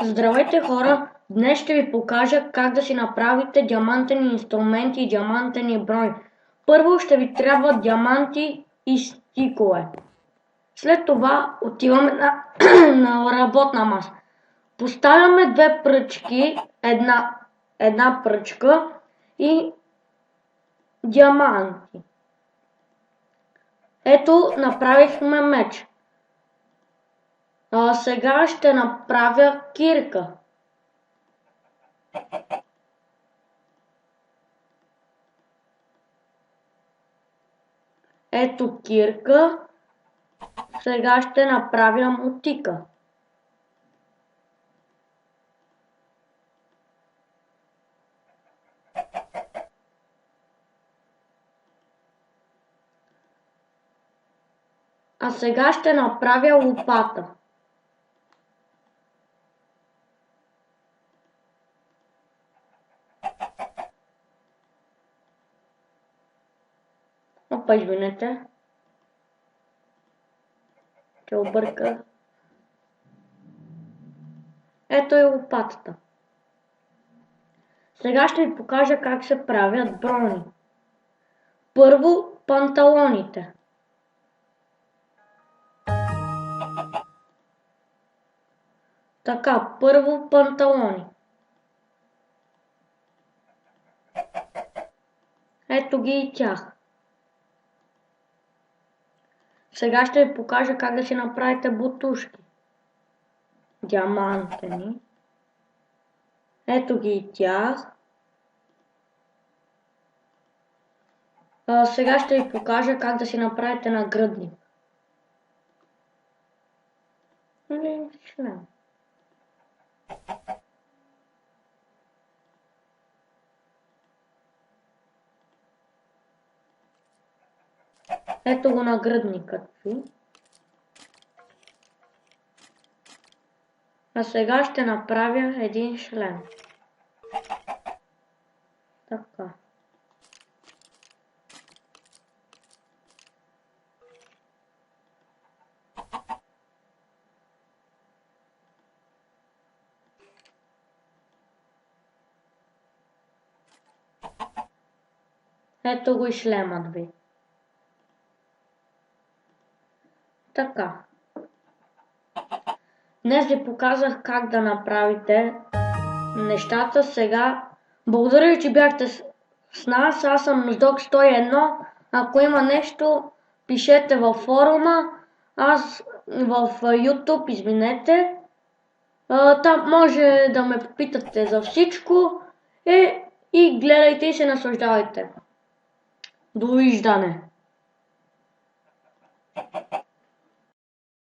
Здравейте хора! Днес ще ви покажа как да си направите диамантени инструменти и диамантени брони. Първо ще ви трябват диаманти и стикове. След това отиваме на работна маса. Поставяме две пръчки, една пръчка и диаманти. Ето, направихме меч. Сега ще направя кирка. Ето кирка. Сега ще направя мотика. А сега ще направя лопата. Опа, извинете. Ще обърка. Ето е лопатата. Сега ще ви покажа как се правят брони. Първо панталоните. Така, първо панталони. Ето ги и тях. Сега ще ви покажа как да си направите бутушки. Диамантени. Ето ги и тях. Сега ще ви покажа как да си направите нагръдник. Член. Ето го нагръдникът ви. А сега ще направя един шлем. Така. Ето го и шлемът ви. Така. Днес ви показах как да направите нещата. Сега благодаря ви, че бяхте с нас. Аз съм Мздок 101. Ако има нещо, пишете във форума. Аз в YouTube, извинете. Там може да ме попитате за всичко. И гледайте и се наслаждавайте. Довиждане!